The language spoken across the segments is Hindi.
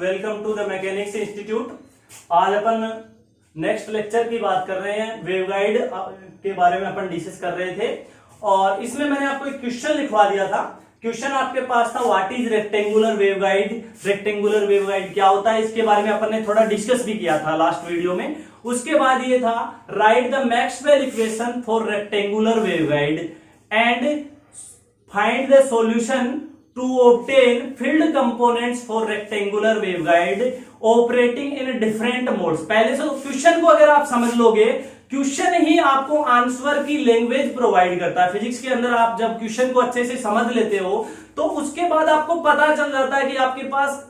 Welcome to the mechanics institute. आज अपन नेक्स्ट लेक्चर की बात कर रहे हैं। वेवगाइड के बारे में अपन डिस्कस कर रहे थे और इसमें मैंने आपको एक क्वेश्चन लिखवा दिया था। क्वेश्चन आपके पास था, what is rectangular waveguide. Rectangular waveguide क्या होता है, इसके बारे में अपन ने थोड़ा डिस्कस भी किया था लास्ट वीडियो में। उसके बाद ये था, right the Maxwell equation for rectangular waveguide and find the solution to obtain field components for rectangular waveguide operating in different modes। पहले से क्वेश्चन को अगर आप समझ लोगे, क्वेश्चन ही आपको आंसर की लैंग्वेज प्रोवाइड करता है। फिजिक्स के अंदर आप जब क्वेश्चन को अच्छे से समझ लेते हो तो उसके बाद आपको पता चल जाता है कि आपके पास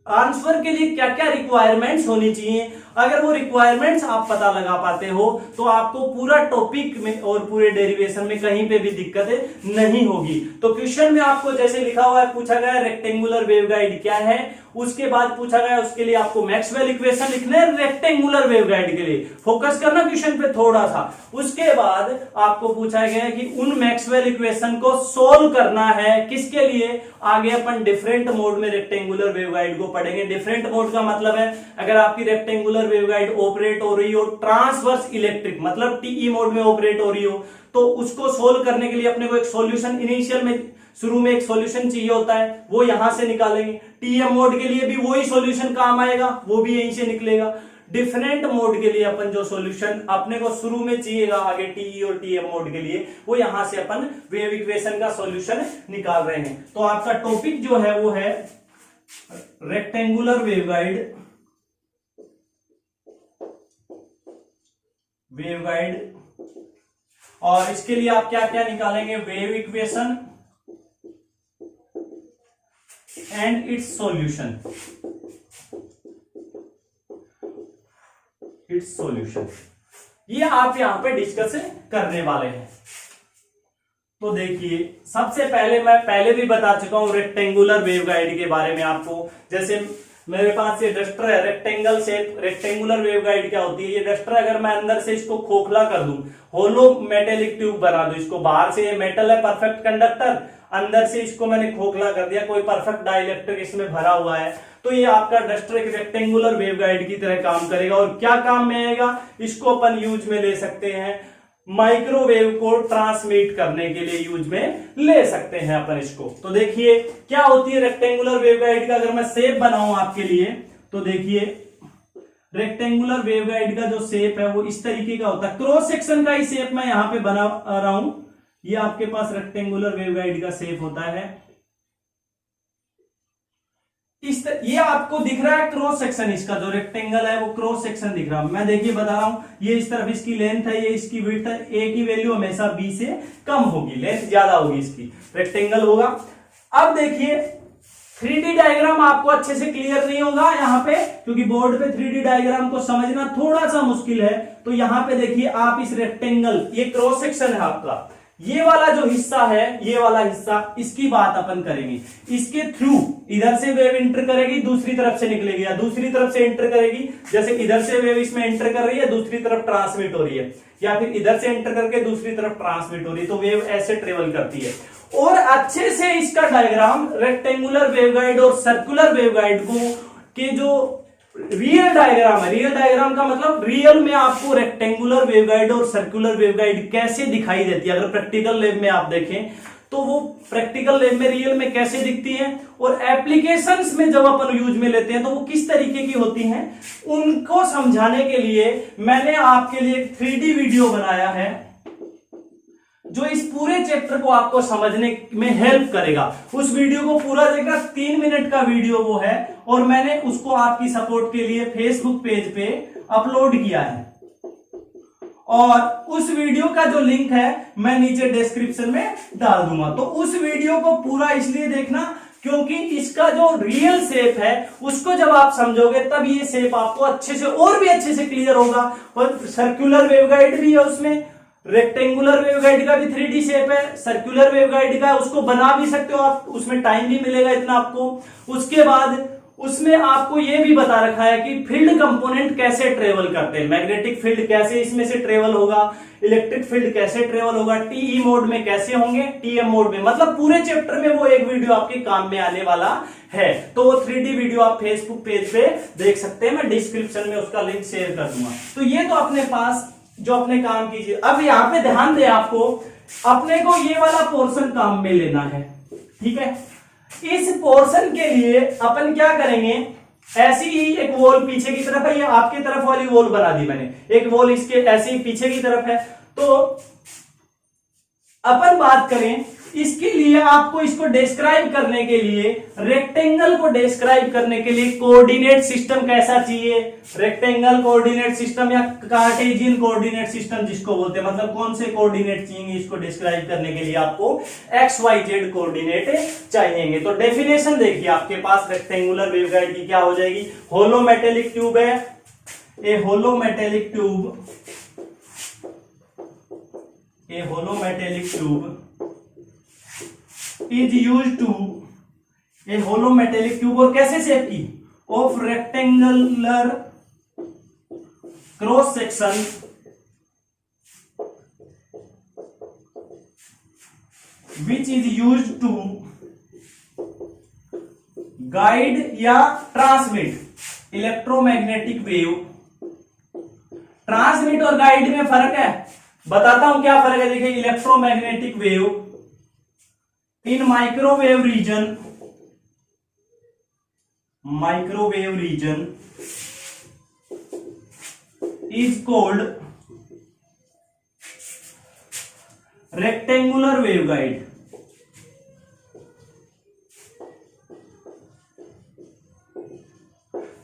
आंसर के लिए क्या क्या रिक्वायरमेंट्स होनी चाहिए। अगर वो रिक्वायरमेंट्स आप पता लगा पाते हो तो आपको पूरा टॉपिक में और पूरे डेरिवेशन में कहीं पे भी दिक्कत नहीं होगी। तो क्वेश्चन में आपको जैसे लिखा हुआ है, पूछा गया रेक्टेंगुलर वेवगाइड क्या है, उसके बाद पूछा गया उसके लिए आपको मैक्सवेल इक्वेशन लिखने हैं रेक्टेंगुलर वेवगाइड के लिए। फोकस करना क्वेश्चन पे थोड़ा सा। उसके बाद आपको पूछा गया कि उन मैक्सवेल इक्वेशन को सोल्व करना है किसके लिए। आगे अपन डिफरेंट मोड में रेक्टेंगुलर वेवगाइड को पढ़ेंगे। डिफरेंट मोड का मतलब है, अगर आपकी रेक्टेंगुलर वेवगाइड ऑपरेट हो रही हो ट्रांसवर्स इलेक्ट्रिक, मतलब टीई मोड में ऑपरेट हो रही हो, तो उसको सोल्व करने के लिए अपने को एक सॉल्यूशन इनिशियल में शुरू में एक सॉल्यूशन चाहिए होता है, वो यहां से निकालेंगे। टीएम मोड के लिए भी वही सॉल्यूशन काम आएगा, वो भी यहीं से निकलेगा। डिफरेंट मोड के लिए अपन जो सॉल्यूशन अपने को शुरू में चाहिएगा आगे टीई और टीएम मोड के लिए, वो यहां से अपन वेव इक्वेशन का सॉल्यूशन निकाल रहे हैं। तो आपका टॉपिक जो है वो है रेक्टेंगुलर वेवगाइड और इसके लिए आप क्या क्या निकालेंगे, wave equation and it's solution. ये आप यहां पे डिस्कस करने वाले हैं। तो देखिए, सबसे पहले मैं पहले भी बता चुका हूं रेक्टेंगुलर वेवगाइड के बारे में आपको। जैसे मेरे पास ये डस्टर है, रेक्टेंगल शेप। रेक्टेंगुलर वेवगाइड क्या होती है, ये डस्टर अगर मैं अंदर से इसको खोखला कर दूं, होलो मेटेलिक ट्यूब बना दूं, इसको बाहर से ये मेटल है परफेक्ट कंडक्टर, अंदर से इसको मैंने खोखला कर दिया, कोई परफेक्ट डाइलेक्ट्रिक इसमें भरा हुआ है, तो ये आपका डस्टर एक रेक्टेंगुलर वेवगाइड की तरह काम करेगा। और क्या काम में आएगा, इसको अपन यूज में ले सकते हैं, माइक्रोवेव को ट्रांसमिट करने के लिए यूज में ले सकते हैं अपन इसको। तो देखिए क्या होती है रेक्टेंगुलर वेवगाइड का, अगर मैं शेप बनाऊं आपके लिए तो देखिए रेक्टेंगुलर वेवगाइड का जो शेप है वो इस तरीके का होता है। क्रॉस सेक्शन का ही शेप मैं यहां पे बना रहा हूं। ये आपके पास रेक्टेंगुलर वेवगाइड का शेप होता है। ये आपको दिख रहा है क्रॉस सेक्शन, इसका जो रेक्टेंगल है वो क्रॉस सेक्शन दिख रहा है। मैं देखिए बता रहा हूं, ये इस तरफ इसकी लेंथ है, ये इसकी विड्थ है। ए की वैल्यू हमेशा बी से कम होगी, लेंथ ज्यादा होगी, इसकी रेक्टेंगल होगा। अब देखिए 3D डायग्राम आपको अच्छे से क्लियर नहीं होगा यहां पे, क्योंकि बोर्ड पे 3D डायग्राम को समझना थोड़ा सा मुश्किल है। तो यहां पे देखिए आप इस रेक्टेंगल, ये क्रॉस सेक्शन है आपका, ये वाला जो हिस्सा है, ये वाला हिस्सा, इसकी बात अपन करेंगे। इसके थ्रू इधर से वेव एंटर करेगी, दूसरी तरफ से निकलेगी, या दूसरी तरफ से एंटर करेगी, जैसे इधर से वेव इसमें एंटर कर रही है, दूसरी तरफ ट्रांसमिट हो रही है, या फिर इधर से एंटर करके दूसरी तरफ ट्रांसमिट हो रही है। तो वेव ऐसे ट्रेवल करती है। और अच्छे से इसका डायग्राम रेक्टेंगुलर वेवगाइड और सर्कुलर वेवगाइड को के जो रियल डायग्राम है, रियल डायग्राम का मतलब रियल में आपको रेक्टेंगुलर वेवगाइड और सर्कुलर वेवगाइड कैसे दिखाई देती है। अगर प्रैक्टिकल लैब में आप देखें तो वो प्रैक्टिकल लैब में रियल में कैसे दिखती हैं, और एप्लीकेशंस में जब अपन यूज में लेते हैं तो वो किस तरीके की होती हैं, उनको समझाने के लिए मैंने आपके लिए 3D वीडियो बनाया है जो इस पूरे चैप्टर को आपको समझने में हेल्प करेगा। उस वीडियो को पूरा देखना, 3 मिनट का वीडियो वो है, और मैंने उसको आपकी सपोर्ट के लिए फेसबुक पेज पे अपलोड किया है। और उस वीडियो का जो लिंक है मैं नीचे डिस्क्रिप्शन में डाल दूंगा। तो उस वीडियो को पूरा इसलिए देखना क्योंकि इसका जो रियल शेप है उसको जब आप समझोगे तब ये शेप आपको अच्छे से और भी अच्छे से क्लियर होगा। और सर्कुलर वेवगाइड भी है उसमें, रेक्टेंगुलर वेवगाइड का भी 3D शेप है, सर्कुलर वेवगाइड का उसको बना भी सकते हो आप, उसमें टाइम भी मिलेगा इतना आपको। उसके बाद उसमें आपको यह भी बता रखा है कि फील्ड कंपोनेंट कैसे ट्रेवल करते हैं, मैग्नेटिक फील्ड कैसे इसमें से ट्रेवल होगा, इलेक्ट्रिक फील्ड कैसे ट्रेवल होगा, टीई मोड में कैसे होंगे, टीएम मोड में, मतलब पूरे चैप्टर में वो एक वीडियो आपके काम में आने वाला है। तो वो 3D वीडियो आप फेसबुक पेज पे देख सकते हैं, मैं डिस्क्रिप्शन में उसका लिंक शेयर कर दूंगा। तो ये तो अपने पास जो अपने काम कीजिए। अब यहाँ पे ध्यान दे, आपको अपने को ये वाला पोर्शन काम में लेना है, ठीक है। इस पोर्शन के लिए अपन क्या करेंगे, ऐसी ही एक वॉल पीछे की तरफ है, ये आपकी तरफ वाली वॉल बना दी मैंने, एक वॉल इसके ऐसे ही पीछे की तरफ है। तो अपन बात करें इसके लिए, आपको इसको डिस्क्राइब करने के लिए, रेक्टेंगल को डिस्क्राइब करने के लिए कोऑर्डिनेट सिस्टम कैसा चाहिए, रेक्टेंगल कोऑर्डिनेट सिस्टम या कार्टेशियन कोऑर्डिनेट सिस्टम जिसको बोलते हैं, मतलब कौन से कोऑर्डिनेट चाहिए इसको डिस्क्राइब करने के लिए, आपको एक्स वाई जेड कोऑर्डिनेट चाहिए। तो डेफिनेशन देखिए आपके पास रेक्टेंगुलर वेवगाइड की क्या हो जाएगी, होलो मेटेलिक ट्यूब है, a hollow metallic tube, a hollow metallic tube is used to, a hollow metallic tube, और कैसे शेप की, of rectangular cross section which is used to guide या transmit electromagnetic wave। ट्रांसमिट और गाइड में फर्क है, बताता हूं क्या फर्क है। देखिए, electromagnetic wave in microwave region is called rectangular waveguide।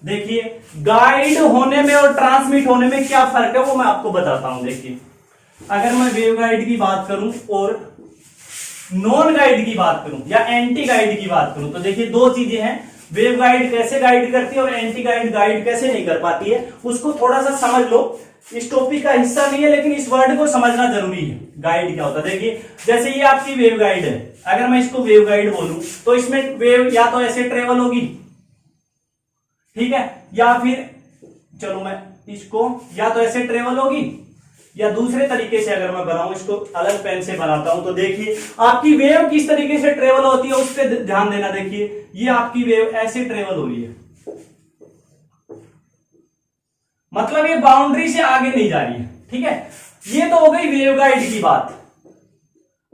देखिए, गाइड होने में और ट्रांसमिट होने में क्या फर्क है वो मैं आपको बताता हूं। देखिए, अगर मैं वेवगाइड की बात करूं और नॉन गाइड की बात करूं या एंटी गाइड की बात करूं, तो देखिए दो चीजें हैं, वेव गाइड कैसे गाइड करती है और एंटी गाइड गाइड कैसे नहीं कर पाती है, उसको थोड़ा सा समझ लो। इस टॉपिक का हिस्सा नहीं है लेकिन इस वर्ड को समझना जरूरी है। गाइड क्या होता है, देखिए जैसे ये आपकी वेव गाइड है, अगर मैं इसको वेव गाइड बोलूं तो इसमें वेव या तो ऐसे ट्रेवल होगी, ठीक है, या फिर चलो मैं इसको या तो ऐसे ट्रेवल होगी, या दूसरे तरीके से अगर मैं बनाऊं, इसको अलग पेन से बनाता हूं, तो देखिए आपकी वेव किस तरीके से ट्रेवल होती है उस पर ध्यान देना। देखिए, ये आपकी वेव ऐसे ट्रेवल हो रही है, मतलब ये बाउंड्री से आगे नहीं जा रही है, ठीक है। ये तो हो गई वेव गाइड की बात।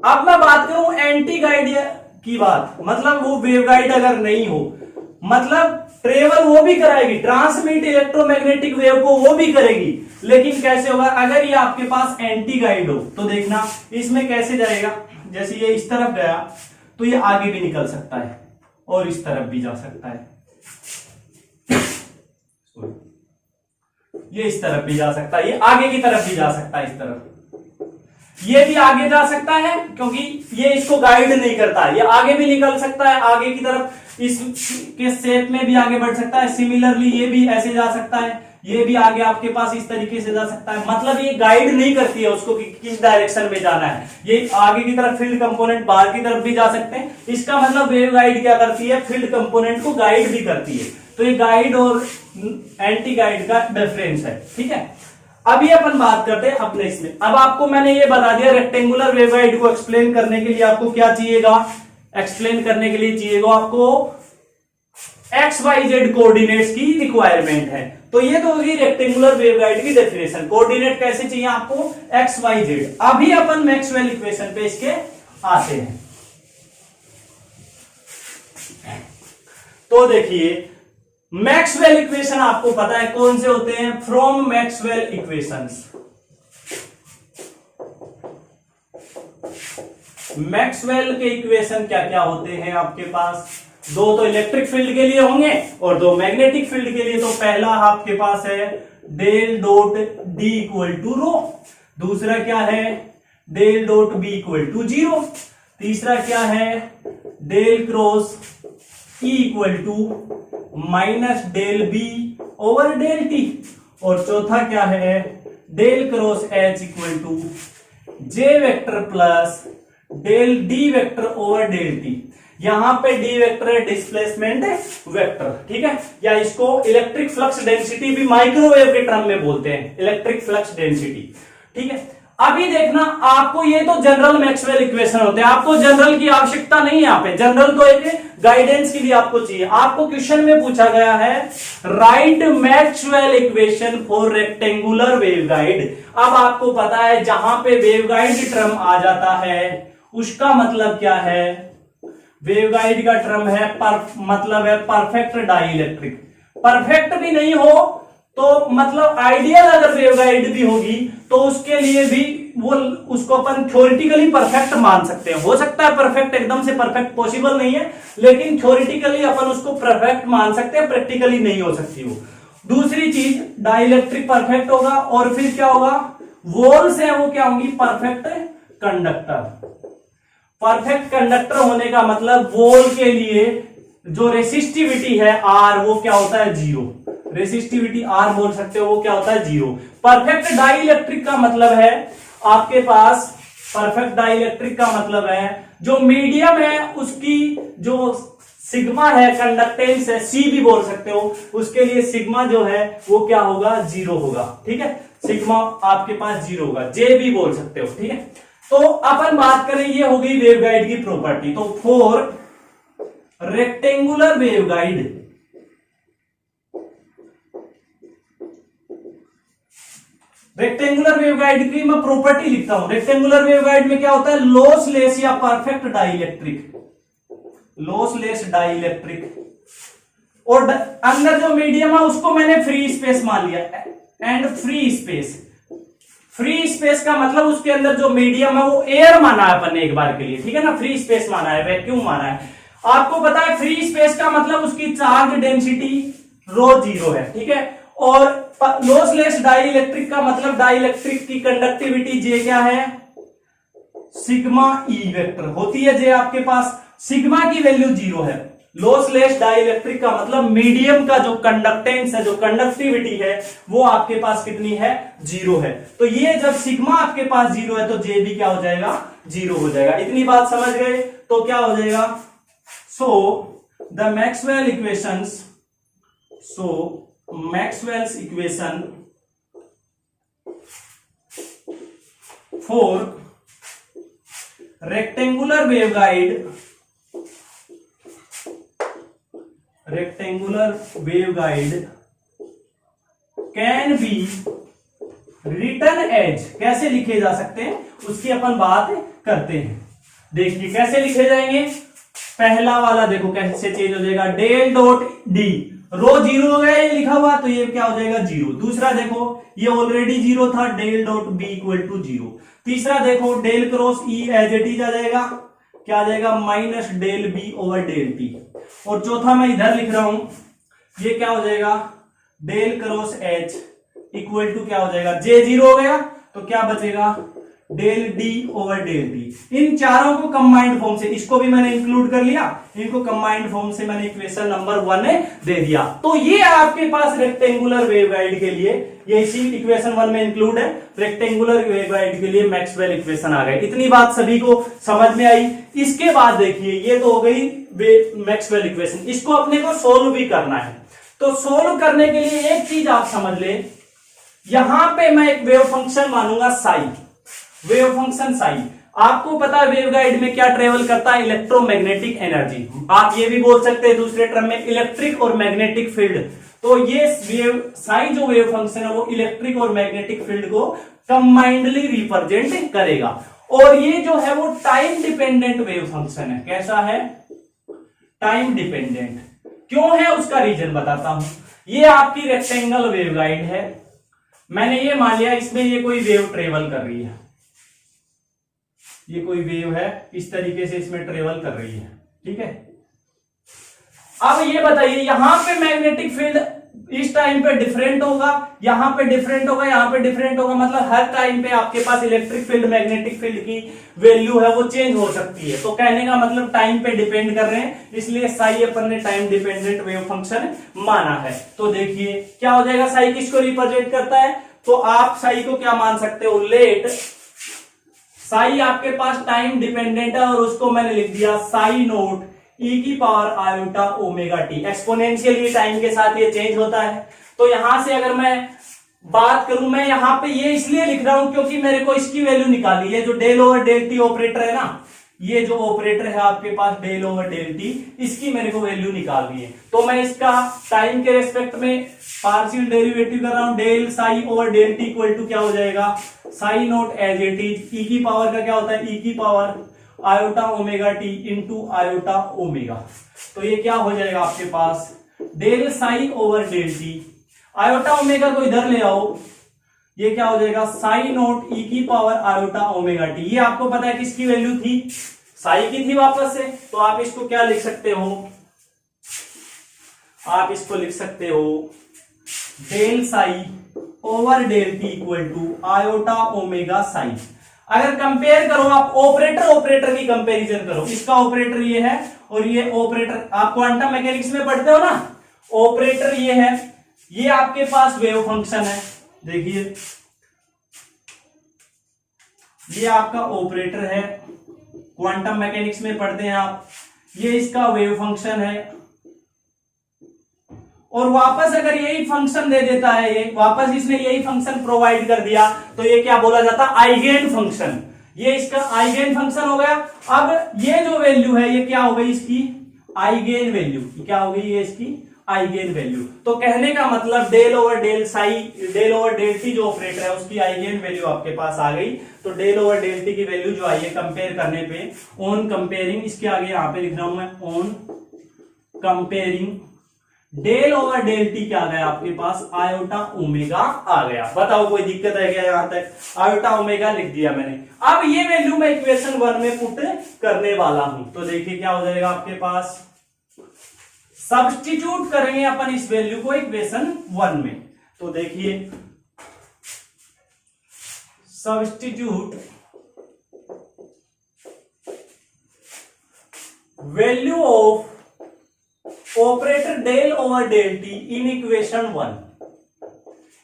अब मैं बात करूं एंटी गाइड की बात, मतलब वो वेव गाइड अगर नहीं हो, मतलब ट्रेवल वो भी कराएगी, ट्रांसमिट इलेक्ट्रोमैग्नेटिक वेव को वो भी करेगी, लेकिन कैसे होगा, अगर ये आपके पास एंटी गाइड हो तो देखना इसमें कैसे जाएगा। जैसे ये इस तरफ गया तो ये आगे भी निकल सकता है और इस तरफ भी जा सकता है, ये इस तरफ भी जा सकता है, ये आगे की तरफ भी जा सकता है, इस तरफ ये भी आगे जा सकता है क्योंकि ये इसको गाइड नहीं करता है, ये आगे भी निकल सकता है आगे की तरफ, इसके शेप में भी आगे बढ़ सकता है। सिमिलरली ये भी ऐसे जा सकता है, ये भी आगे आपके पास इस तरीके से जा सकता है, मतलब ये गाइड नहीं करती है उसको कि किस डायरेक्शन में जाना है। ये आगे की तरफ फील्ड कंपोनेंट बाहर की तरफ भी जा सकते हैं, इसका मतलब वेव गाइड क्या करती है, फील्ड कंपोनेंट को गाइड भी करती है। तो ये गाइड और एंटी गाइड का डिफरेंस है, ठीक है। अभी अपन बात करते हैं अपने इसमें। अब आपको मैंने ये बता दिया, रेक्टेंगुलर वेवगाइड को एक्सप्लेन करने के लिए आपको क्या चाहिएगा, एक्सप्लेन करने के लिए चाहिएगा आपको एक्स वाई जेड कोऑर्डिनेट्स की रिक्वायरमेंट है। तो ये तो होगी रेक्टेंगुलर वेवगाइड की डेफिनेशन। कोऑर्डिनेट कैसे चाहिए आपको, एक्स वाई जेड। अभी अपन मैक्सवेल इक्वेशन पे इसके आते हैं। तो देखिए, मैक्सवेल इक्वेशन आपको पता है कौन से होते हैं, फ्रॉम मैक्सवेल इक्वेशंस। मैक्सवेल के इक्वेशन क्या क्या होते हैं आपके पास, दो तो इलेक्ट्रिक फील्ड के लिए होंगे और दो मैग्नेटिक फील्ड के लिए। तो पहला आपके पास है del dot D equal to rho, दूसरा क्या है del dot B equal to 0, तीसरा क्या है del cross E equal to minus del B over del T, और चौथा क्या है del cross H equal to J vector plus del D vector over del T. यहां पे डी वेक्टर है डिस्प्लेसमेंट वेक्टर, ठीक है। या इसको इलेक्ट्रिक फ्लक्स डेंसिटी भी माइक्रोवेव के टर्म में बोलते हैं, इलेक्ट्रिक फ्लक्स डेंसिटी, ठीक है। अभी देखना, आपको ये तो जनरल मैक्सवेल इक्वेशन होते हैं, आपको जनरल की आवश्यकता नहीं है यहाँ पे, जनरल तो एक गाइडेंस के लिए आपको चाहिए। आपको क्वेश्चन में पूछा गया है right Maxwell equation for rectangular waveguide. अब आपको पता है जहां पे वेवगाइड टर्म आ जाता है उसका मतलब क्या है, वेवगाइड का टर्म है मतलब है परफेक्ट डाइइलेक्ट्रिक। परफेक्ट भी नहीं हो तो मतलब आइडियल अगर वेवगाइड भी होगी तो उसके लिए भी वो उसको अपन थ्योरेटिकली परफेक्ट मान सकते हैं। हो सकता है परफेक्ट, एकदम से परफेक्ट पॉसिबल नहीं है, लेकिन थ्योरेटिकली अपन उसको परफेक्ट मान सकते हैं, प्रैक्टिकली नहीं हो सकती वो। दूसरी चीज, डाइइलेक्ट्रिक परफेक्ट होगा और फिर क्या होगा, वॉल्स है वो क्या होंगी, परफेक्ट कंडक्टर। परफेक्ट कंडक्टर होने का मतलब वॉल के लिए जो रेसिस्टिविटी है आर वो क्या होता है, जीरो। रेसिस्टिविटी आर बोल सकते हो, वो क्या होता है, जीरो। परफेक्ट डाइइलेक्ट्रिक का मतलब है आपके पास, परफेक्ट डाइइलेक्ट्रिक का मतलब है जो मीडियम है उसकी जो सिग्मा है, कंडक्टेंस है, सी भी बोल सकते हो, उसके लिए सिग्मा जो है वो क्या होगा, जीरो होगा, ठीक है। सिग्मा आपके पास जीरो होगा, जे भी बोल सकते हो, ठीक है। तो अपन बात करें, ये हो गई वेवगाइड की प्रॉपर्टी। तो for rectangular waveguide, rectangular waveguide की मैं प्रॉपर्टी लिखता हूं। रेक्टेंगुलर वेवगाइड में क्या होता है, लॉसलेस या परफेक्ट डाइइलेक्ट्रिक, लॉसलेस डाइइलेक्ट्रिक, और अंदर जो मीडियम है उसको मैंने फ्री स्पेस मान लिया, and free space. Free space का मतलब उसके अंदर जो मीडियम है वो एयर माना है अपन ने एक बार के लिए, ठीक है ना, फ्री स्पेस माना है, वैक्यूम माना है। आपको पता है फ्री स्पेस का मतलब उसकी चार्ज डेंसिटी रो जीरो है, ठीक है। और लॉसलेस डाइइलेक्ट्रिक का मतलब डाइइलेक्ट्रिक की कंडक्टिविटी जे क्या है, सिग्मा ई वेक्टर होती है जे आपके पास, सिग्मा की वैल्यू जीरो है। लॉसलेस डाइइलेक्ट्रिक का मतलब मीडियम का जो कंडक्टेंस है, जो कंडक्टिविटी है वो आपके पास कितनी है, जीरो है। तो ये जब सिग्मा आपके पास जीरो है तो जे भी क्या हो जाएगा, जीरो हो जाएगा। इतनी बात समझ गए तो क्या हो जाएगा, so the Maxwell equations, so Maxwell's equation for rectangular waveguide can be written as, कैसे लिखे जा सकते हैं उसकी अपन बात करते हैं। देखिए कैसे लिखे जाएंगे, पहला वाला देखो कैसे चेंज हो जाएगा, डेल डॉट डी, रो जीरो हो गया ये लिखा हुआ तो ये क्या हो जाएगा, जीरो। दूसरा देखो ये ऑलरेडी जीरो था, del dot B equal to zero. तीसरा देखो del cross E as it is आ जाएगा, क्या आ जाएगा, minus del B over del T. और चौथा मैं इधर लिख रहा हूं, ये क्या हो जाएगा, del cross H equal to क्या हो जाएगा, जे जीरो हो गया तो क्या बचेगा, del D over del T. इन चारों को कंबाइंड फॉर्म से, इसको भी मैंने इंक्लूड कर लिया, इनको कंबाइंड फॉर्म से मैंने इक्वेशन नंबर 1 दे दिया। तो ये आपके पास रेक्टेंगुलर वेवगाइड के लिए, ये इसी इक्वेशन 1 में इंक्लूड है, रेक्टेंगुलर वेवगाइड के लिए मैक्सवेल इक्वेशन आ गए। इतनी बात सभी को समझ में आई। इसके बाद देखिए ये तो हो गई मैक्सवेल इक्वेशन, इसको अपने को सोल्व भी करना है। तो सोल्व करने के लिए एक चीज आप समझ ले, यहां पे मैं एक वेव फंक्शन मानूंगा साई, वेव फंक्शन साई। आपको पता है वेवगाइड में क्या ट्रेवल करता है, इलेक्ट्रोमैग्नेटिक एनर्जी। आप ये भी बोल सकते हैं दूसरे टर्म में इलेक्ट्रिक और मैग्नेटिक फील्ड। तो ये वेव साई जो वेव फंक्शन है वो इलेक्ट्रिक और मैग्नेटिक फील्ड को कंबाइंडली रिप्रेजेंट करेगा। और ये जो है वो टाइम डिपेंडेंट वेव फंक्शन है। कैसा है, टाइम डिपेंडेंट। क्यों है उसका रीजन बताता हूं। ये आपकी रेक्टेंगल वेवगाइड है, मैंने ये मान लिया इसमें ये कोई वेव ट्रेवल कर रही है, ये कोई वेव है इस तरीके से इसमें ट्रेवल कर रही है, ठीक है। अब ये बताइए यहां पे मैग्नेटिक फील्ड इस टाइम पे डिफरेंट होगा, यहां पे डिफरेंट होगा, यहां पे डिफरेंट होगा, मतलब हर टाइम पे आपके पास इलेक्ट्रिक फील्ड मैग्नेटिक फील्ड की वैल्यू है वो चेंज हो सकती है। तो कहने का मतलब टाइम पे डिपेंड कर रहे हैं, इसलिए साई अपन ने टाइम डिपेंडेंट वेव फंक्शन माना है। तो देखिए क्या हो जाएगा, साई किसको रिप्रेजेंट करता है, तो आप साई को क्या मान सकते हो, लेट साई आपके पास टाइम डिपेंडेंट है और उसको मैंने लिख दिया साई नोट ई की power iota omega T. Exponential time के साथ ये चेंज होता है। तो यहां से अगर मैं बात करूं, मैं यहां पे ये इसलिए लिख रहा हूं क्योंकि मेरे को इसकी वैल्यू निकाली है, जो del over del T operator है ना, ये जो ऑपरेटर है आपके पास डेल ओवर डेल टी, इसकी मेरे को वैल्यू निकालनी है। तो मैं इसका टाइम के रेस्पेक्ट में पार्शियल डेरिवेटिव कर रहा हूं। Del psi over del T equal to क्या हो जाएगा, psi naught as it is, E की पावर का क्या होता है, ई की power iota omega T into iota omega. तो ये क्या हो जाएगा आपके पास, del psi over del T, iota omega को इधर ले आओ, ये क्या हो जाएगा, साई नोट ई की पावर आयोटा ओमेगा टी। ये आपको पता है किसकी वैल्यू थी, साई की थी वापस से। तो आप इसको क्या लिख सकते हो, आप इसको लिख सकते हो del psi over del T equal to iota omega psi. अगर कंपेयर करो आप, ऑपरेटर की कंपैरिजन करो, इसका ऑपरेटर ये है और ये ऑपरेटर, आप क्वांटम मैकेनिक्स में पढ़ते हो ना, ऑपरेटर ये है, ये आपके पास वेव फंक्शन है, देखिए ये आपका ऑपरेटर है, क्वांटम मैकेनिक्स में पढ़ते हैं आप, ये इसका वेव फंक्शन है। और वापस अगर यही फंक्शन दे देता है, ये वापस इसने यही फंक्शन प्रोवाइड कर दिया, तो ये क्या बोला जाता है, आइगेन फंक्शन। ये इसका आइगेन फंक्शन हो गया। अब ये जो वैल्यू है ये क्या हो गई, इसकी आइगेन वैल्यू, क्या हो गई ये इसकी आइगेन वैल्यू। तो कहने का मतलब del over del psi, del over del T जो ऑपरेटर है उसकी आइगेन वैल्यू आपके पास आ गई। तो डेल ओवर डेल टी की वैल्यू जो आई है कंपेयर करने पे, ऑन कंपेयरिंग, इसके आगे यहां पे लिख रहा हूं मैं, on comparing del over del T क्या आ गया आपके पास, आयोटा ओमेगा आ गया। बताओ कोई दिक्कत है क्या, यहां तक आयोटा ओमेगा लिख दिया मैंने। अब ये वैल्यू मैं इक्वेशन 1 में पुट करने वाला हूं। तो देखिए क्या हो जाएगा आपके पास, सब्स्टिट्यूट करेंगे अपन इस वैल्यू को इक्वेशन 1 में। तो देखिए substitute value of operator del over del T in equation 1।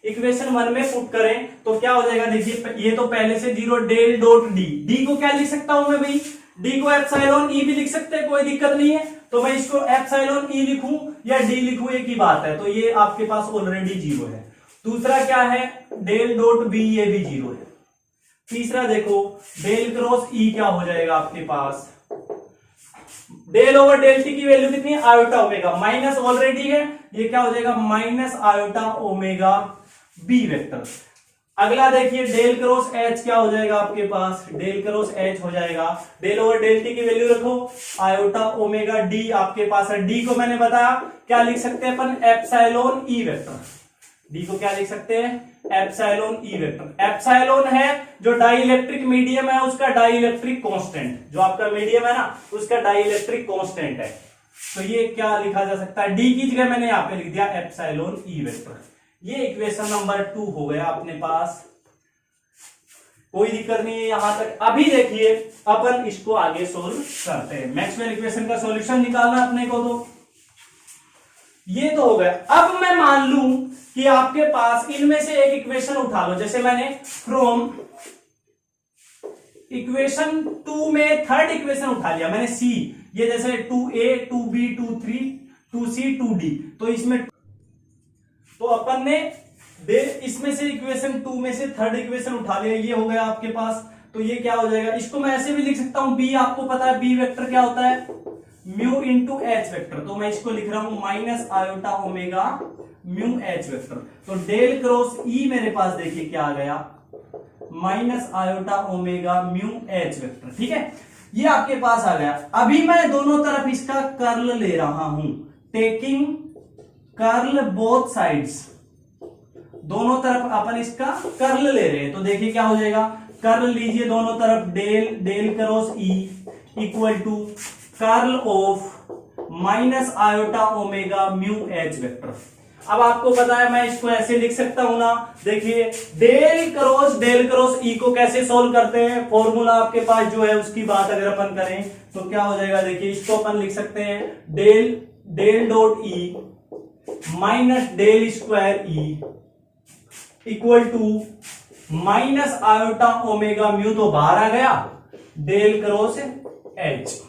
Equation 1 में पुट करें तो क्या हो जाएगा, देखिए ये तो पहले से 0 डेल डॉट डी, डी को क्या लिख सकता हूं मैं भाई, डी को एप्सिलॉन ई भी लिख सकते हैं, कोई दिक्कत नहीं है। तो मैं इसको एप्सिलॉन ई लिखूं या डी लिखूं एक ही बात है। तो ये आपके पास ऑलरेडी 0 है। दूसरा क्या है, डेल डॉट बी, ये भी 0 है। तीसरा देखो डेल क्रॉस ई क्या हो जाएगा आपके पास, डेल ओवर डेल टी की वैल्यू कितनी है, आयोटा ओमेगा, माइनस ऑलरेडी है, ये क्या हो जाएगा minus iota omega B vector. अगला देखिए डेल क्रॉस एच क्या हो जाएगा आपके पास, डेल क्रॉस एच हो जाएगा, डेल ओवर डेल टी की वैल्यू रखो आयोटा ओमेगा डी आपके पास है। डी को मैंने बताया क्या लिख सकते हैं अपन, एप्सिलॉन ई वेक्टर। डी को क्या लिख सकते हैं, एप्सिलॉन ई वेक्टर। एप्सिलॉन है जो डाइलेक्ट्रिक मीडियम है उसका डाइलेक्ट्रिक कांस्टेंट, जो आपका मीडियम है ना उसका डाइलेक्ट्रिक कांस्टेंट है। तो ये क्या लिखा जा सकता है, डी की जगह मैंने यहां पे लिख दिया एप्सिलॉन ई वेक्टर। ये इक्वेशन नंबर 2 हो गया अपने पास, कोई दिक्कत नहीं है यहां तक। अभी देखिए अपन इसको आगे सोल्व करते हैं। मैक्सवेल इक्वेशन का सॉल्यूशन निकालना अपने को, तो ये तो हो गया। अब मैं मान लूं कि आपके पास इनमें से एक इक्वेशन उठा लो, जैसे मैंने फ्रॉम इक्वेशन 2 में थर्ड इक्वेशन उठा लिया मैंने, सी, ये जैसे 2a 2b 2c 2c 2d, तो इसमें तो अपन ने इसमें से इक्वेशन 2 में से थर्ड इक्वेशन उठा लिया, ये हो गया आपके पास। तो ये क्या हो जाएगा, इसको मैं ऐसे भी लिख सकता हूं, बी आपको पता है बी वेक्टर क्या होता है, म्यू इंटू एच वेक्टर। तो मैं इसको लिख रहा हूं minus iota omega mu H vector. तो डेल क्रॉस ई मेरे पास देखिए क्या आ गया, minus iota omega mu H vector. ठीक है, ये आपके पास आ गया। अभी मैं दोनों तरफ इसका कर्ल ले रहा हूं, टेकिंग कर्ल बोथ साइड्स, दोनों तरफ अपन इसका कर्ल ले रहे हैं। तो देखिए क्या हो जाएगा, कर्ल लीजिए दोनों तरफ, del del cross E equal to curl of minus iota omega mu H vector. अब आपको पता है मैं इसको ऐसे लिख सकता हूं ना, देखिए डेल क्रॉस ई को कैसे सोल्व करते हैं, फॉर्मूला आपके पास जो है उसकी बात अगर अपन करें तो क्या हो जाएगा, देखिए इसको अपन लिख सकते हैं del dot E minus del square E equal to minus iota omega mu, तो बाहर आ गया, डेल क्रॉस एच।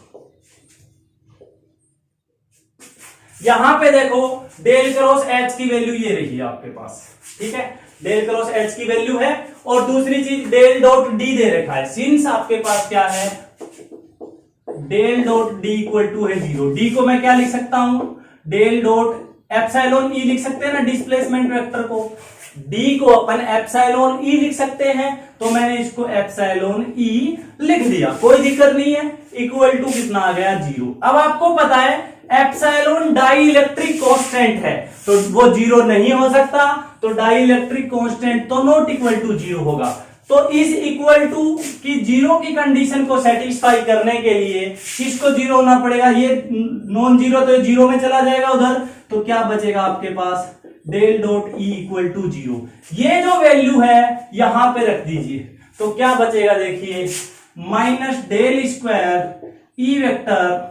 यहां पे देखो डेल क्रॉस एच की वैल्यू ये रही है आपके पास, ठीक है, डेल क्रॉस एच की वैल्यू है। और दूसरी चीज डेल डॉट डी दे रखा है, सिंस आपके पास क्या है, del dot D equal to है 0। डी को मैं क्या लिख सकता हूं, डेल डॉट एप्सिलॉन ई लिख सकते हैं ना, डिस्प्लेसमेंट वेक्टर को। डी को अपन एप्सिलॉन ई लिख सकते हैं, तो मैंने इसको एप्सिलॉन ई लिख दिया, कोई दिक्कत नहीं है। इक्वल टू कितना आ गया 0। अब आपको पता है एप्सिलॉन डाई इलेक्ट्रिक कांस्टेंट है, तो वो 0 नहीं हो सकता, तो डाई इलेक्ट्रिक कांस्टेंट तो नॉट इक्वल टू 0 होगा। तो इस इक्वल टू की 0 की कंडीशन को सेटिस्फाई करने के लिए किसको 0 होना पड़ेगा, ये नॉन 0 तो 0 में चला जाएगा उधर, तो क्या बचेगा आपके पास, del dot E equal to 0। ये जो वैल्यू है यहां पे रख दीजिए, तो क्या बचेगा देखिए, minus del square E vector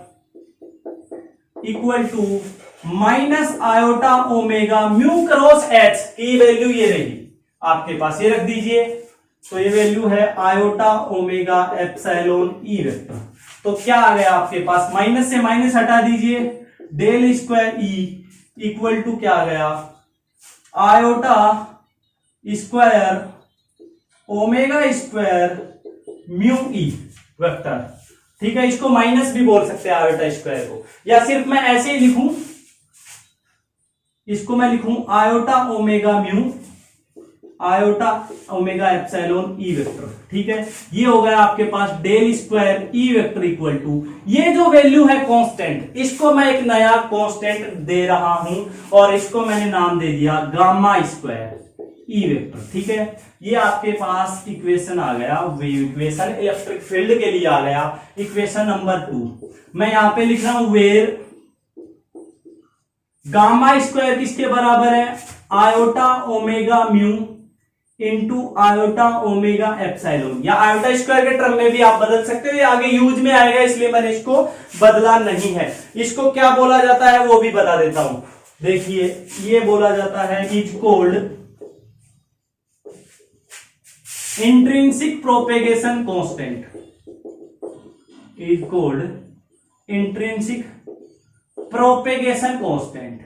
equal to minus iota omega mu cross H की वैल्यू ये रही आपके पास, ये रख दीजिए। तो ये वैल्यू है iota omega epsilon E vector. तो क्या आ गया आपके पास, माइनस से माइनस हटा दीजिए, del square E equal to क्या आ गया, iota square omega square mu E vector, ठीक है। इसको माइनस भी बोल सकते हैं आयोटा स्क्वायर को, या सिर्फ मैं ऐसे ही लिखूं, इसको मैं लिखूं iota omega mu iota omega epsilon E vector, ठीक है। ये हो गया आपके पास del square E vector equal to, ये जो वैल्यू है कांस्टेंट, इसको मैं एक नया कांस्टेंट दे रहा हूं और इसको मैंने नाम दे दिया गामा स्क्वायर ई वेक्टर, ठीक है। ये आपके पास इक्वेशन आ गया, वेव इक्वेशन इलेक्ट्रिक फील्ड के लिए आ गया, इक्वेशन नंबर 2। मैं यहां पे लिख रहा हूं वेयर गामा स्क्वायर किसके बराबर है, iota omega mu into iota omega epsilon, या आयोटा स्क्वायर के टर्म में भी आप बदल सकते हो, ये आगे यूज में आएगा इसलिए मैंने इसको बदला नहीं है। इसको क्या बोला जाता है वो भी बता देता हूं, देखिए ये बोला जाता है is called intrinsic propagation constant, is called intrinsic propagation constant.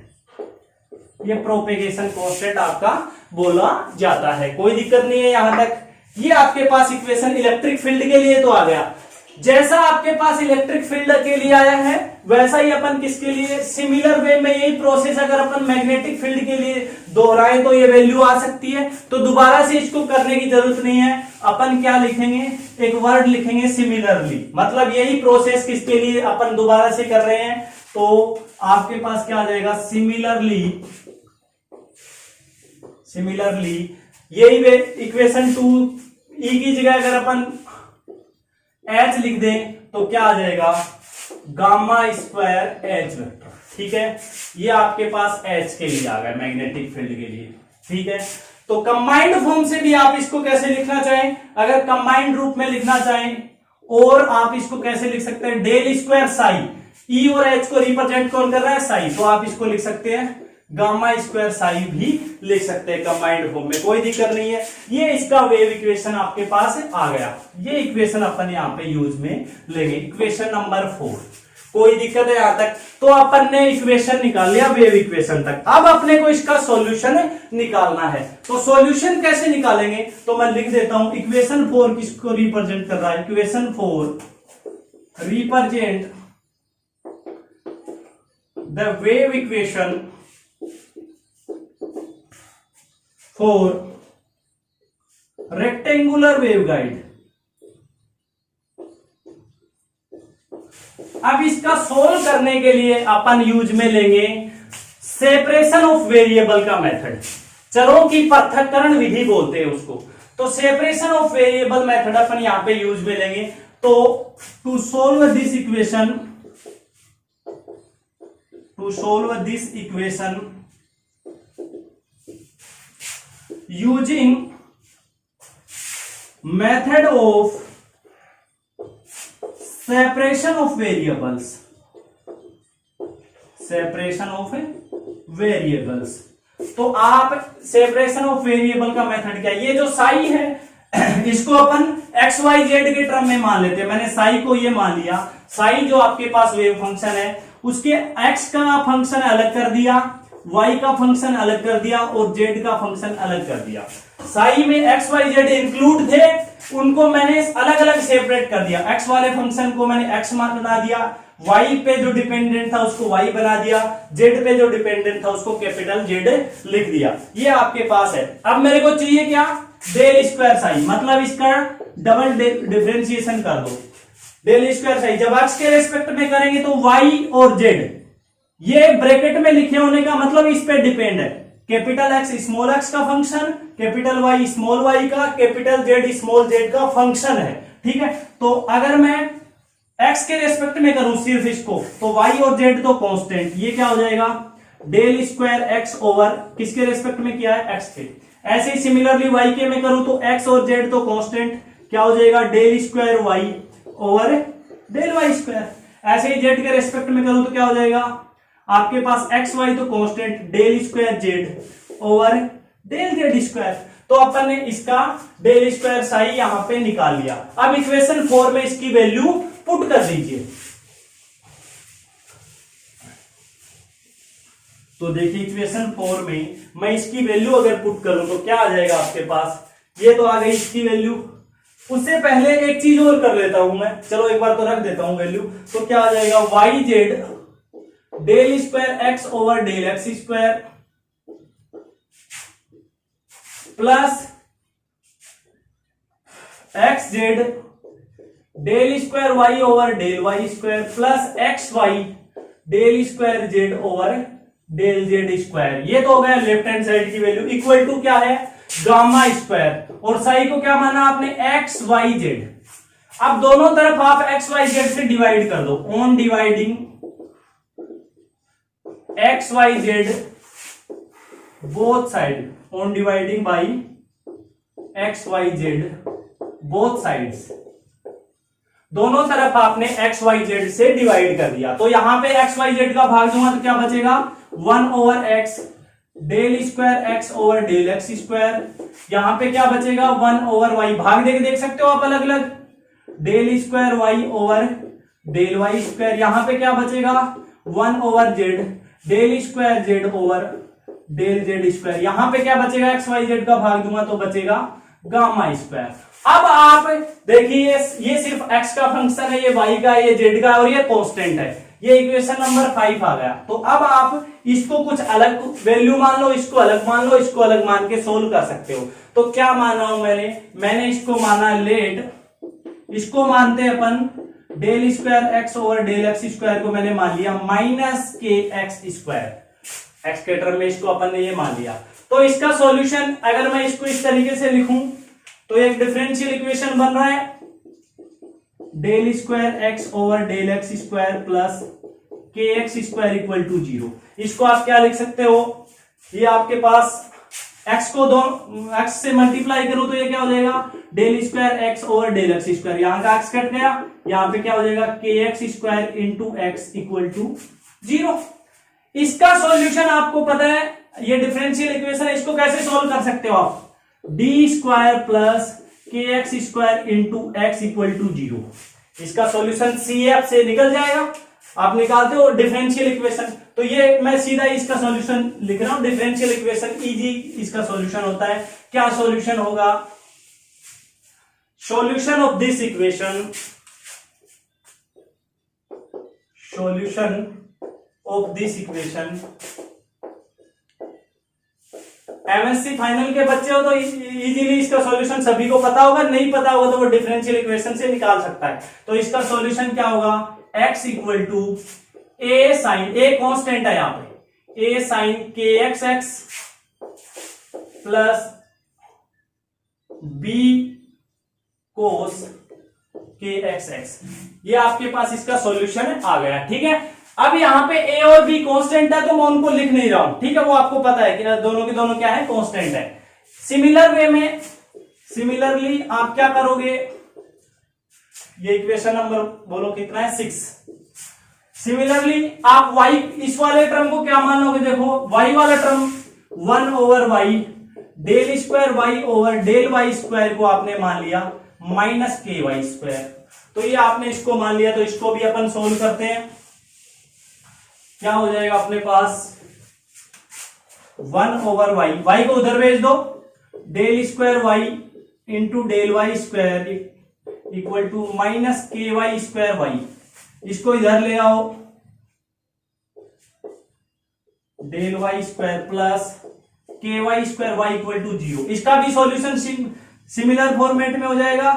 ये प्रोपेगेशन कांस्टेंट आपका बोला जाता है, कोई दिक्कत नहीं है यहां तक। ये आपके पास इक्वेशन इलेक्ट्रिक फील्ड के लिए तो आ गया, जैसा आपके पास इलेक्ट्रिक फील्ड के लिए आया है वैसा ही अपन किसके लिए, सिमिलर वे में यही प्रोसेस अगर अपन मैग्नेटिक फील्ड के लिए दोहराएं तो ये वैल्यू आ सकती है। तो दोबारा से इसको करने की जरूरत नहीं है, अपन क्या लिखेंगे, एक वर्ड लिखेंगे सिमिलरली, मतलब यही प्रोसेस किसके लिए अपन दोबारा से कर रहे हैं, तो आपके पास क्या आ जाएगा, सिमिलरली यही वे इक्वेशन 2 ई की जगह अगर अपन एच लिख दें तो क्या आ जाएगा, गामा स्क्वायर एच वेक्टर, ठीक है। ये आपके पास एच के लिए आ गया मैग्नेटिक फील्ड के लिए, ठीक है। तो कंबाइंड फॉर्म से भी आप इसको कैसे लिखना चाहें, अगर कंबाइंड रूप में लिखना चाहें, और आप इसको कैसे लिख सकते हैं, डेल स्क्वायर साई, ई और एच को रिप्रेजेंट कौन कर रहा है, साई, तो आप इसको लिख सकते हैं गामा स्क्वायर साई भी लिख सकते हैं कंबाइंड फॉर्म में, कोई दिक्कत नहीं है। ये इसका वेव इक्वेशन आपके पास आ गया, ये इक्वेशन अपन यहाँ पे यूज में लेंगे, इक्वेशन नंबर 4, कोई दिक्कत है यहां तक। तो अपन ने इक्वेशन निकाल लिया वेव इक्वेशन तक, अब अपने को इसका सॉल्यूशन निकालना है। तो सॉल्यूशन कैसे निकालेंगे, तो मैं लिख देता हूं इक्वेशन 4 किसको रिप्रेजेंट कर रहा है, equation 4 represent the wave equation for rectangular waveguide. अब इसका सोल्व करने के लिए अपन यूज में लेंगे सेपरेशन ऑफ वेरिएबल का मेथड, चरों की पृथक्करण विधि बोलते हैं उसको। तो सेपरेशन ऑफ वेरिएबल मेथड अपन यहां पे यूज में लेंगे। तो to solve this equation using method of separation of variables, तो आप सेपरेशन ऑफ वेरिएबल का मेथड क्या, ये जो साई है इसको अपन एक्स वाई जेड के टर्म में मान लेते हैं। मैंने साई को ये मान लिया, साई जो आपके पास वेव फंक्शन है उसके एक्स का फंक्शन अलग कर दिया, वाई का फंक्शन अलग कर दिया और जेड का फंक्शन अलग कर दिया। साई में एक्स वाई जेड इंक्लूड थे, उनको मैंने अलग अलग सेपरेट कर दिया। एक्स वाले फंक्शन को मैंने एक्स बना दिया, वाई पे जो डिपेंडेंट था उसको वाई बना दिया, जेड पे जो डिपेंडेंट था उसको कैपिटल जेड लिख दिया। ये आपके पास है। अब मेरे को चाहिए क्या, डेल स्क्वायर साई, मतलब इसका डबल डिफरेंशिएशन कर दो। डेल स्क्वायर साई जब एक्स के रेस्पेक्ट में करेंगे तो वाई और जेड, ये ब्रैकेट में लिखे होने का मतलब इस पे डिपेंड है। कैपिटल एक्स स्मॉल एक्स का function, capital Y small Y का, कैपिटल जेड स्मॉल जेड का फंक्शन है। ठीक है, तो अगर मैं एक्स के रेस्पेक्ट में करूं सिर्फ इसको, तो वाई और जेड तो कांस्टेंट, ये क्या हो जाएगा, डेल स्क्वायर एक्स ओवर किसके रेस्पेक्ट में किया है, एक्स के। ऐसे ही सिमिलरली वाई के में करूं तो एक्स और जेड तो कांस्टेंट, क्या हो जाएगा, del square Y over del Y square. ऐसे ही जेड के रेस्पेक्ट में करूं तो क्या हो जाएगा, आपके पास एक्स वाई तो constant, del square Z over del Z square. तो अपन ने इसका डेल स्क्वायर साई यहां पे निकाल लिया। अब इक्वेशन 4 में इसकी वैल्यू पुट कर दीजिए। तो देखिए इक्वेशन 4 में मैं इसकी वैल्यू अगर पुट करूं तो क्या आ जाएगा आपके पास, ये तो आ गई इसकी वैल्यू। उससे पहले एक चीज और कर लेता हूं मैं, चलो एक बार तो रख देता हूं वैल्यू। तो क्या आ जाएगा, y z del square x over del x square plus x z del square Y over del Y square plus x y del square Z over del Z square. ये तो हो गया लेफ्ट हैंड साइड की वैल्यू। इक्वल टू क्या है, गामा स्क्वायर, और साई को क्या माना आपने, एक्स वाई जेड। अब दोनों तरफ आप एक्स वाई जेड से डिवाइड कर दो, on dividing x Y z both side, on dividing by x Y z both sides, दोनों तरफ आपने एक्स वाई जेड से डिवाइड कर दिया। तो यहां पे एक्स वाई जेड का भाग दूंगा तो क्या बचेगा, 1 over x del square x over del x square. यहां पे क्या बचेगा, 1 ओवर वाई, भाग देके देख सकते हो आप अलग अलग, del square Y over del Y square. यहां पे क्या बचेगा, 1 over z del square Z over del Z square. यहां पे क्या बचेगा, एक्स वाई जेड का भाग दूंगा तो बचेगा गामा स्क्वायर। अब आप देखिए ये सिर्फ एक्स का फंक्शन है, ये वाई का, ये जेड का, और ये कांस्टेंट है। ये इक्वेशन नंबर 5 आ गया। तो अब आप इसको कुछ अलग वैल्यू मान लो, इसको अलग मान लो, इसको अलग मान के सोल्व कर सकते हो। तो क्या माना हूं मैंने इसको माना लेट, इसको मानते हैं अपन del square x over del x square को मैंने मान लिया minus K x square, X के टर्म में इसको अपन ने ये मान लिया। तो इसका सॉल्यूशन अगर मैं इसको इस तरीके से लिखूं तो एक डिफरेंशियल इक्वेशन बन रहा है, del square x over del x square plus k x square equal to 0। इसको आप क्या लिख सकते हो, ये आपके पास x को दो x से मल्टीप्लाई करो तो ये क्या हो जाएगा, del square x over del x square, यहां का x कट गया, यहां पे क्या हो जाएगा, k x square into x equal to 0। इसका सॉल्यूशन आपको पता है, ये डिफरेंशियल इक्वेशन, इसको कैसे सॉल्व कर सकते हो आप, d square plus k x square into x equal to 0। इसका सॉल्यूशन CF से निकल जाएगा, आप निकालते हो डिफरेंशियल इक्वेशन। तो ये मैं सीधा इसका सॉल्यूशन लिख रहा हूं, डिफरेंशियल इक्वेशन इजी इसका सॉल्यूशन होता है। क्या सॉल्यूशन होगा, solution of this equation, solution of this equation. MSc final के बच्चे हो तो इजीली इसका सॉल्यूशन सभी को पता होगा, नहीं पता होगा तो वो डिफरेंशियल इक्वेशन से निकाल सकता है। तो इसका सॉल्यूशन क्या होगा, x equal to a sine, a constant है यहां पे, a sine k x x plus b cos k x x. ये आपके पास इसका सॉल्यूशन आ गया। ठीक है, अब यहां पे ए और बी कांस्टेंट है तो मैं उनको लिख नहीं रहा हूं, ठीक है, वो आपको पता है कि दोनों के दोनों क्या है, कांस्टेंट है। सिमिलर वे में, सिमिलरली आप क्या करोगे, ये इक्वेशन नंबर बोलो कितना है, 6। सिमिलरली आप y, इस वाले टर्म को क्या मान लोगे, देखो y वाला term 1 over y del square Y over del Y square को आपने मान लिया माइनस के वाई स्क्वायर। तो ये आपने इसको मान लिया, तो इसको भी अपन सोल्व करते हैं। क्या हो जाएगा अपने पास 1/y, वाई को उधर भेज दो, del square y into del Y square equal to minus k y square y. इसको इधर ले आओ, del Y square plus k y square y equal to 0। इसका भी सॉल्यूशन सिमिलर फॉर्मेट में हो जाएगा।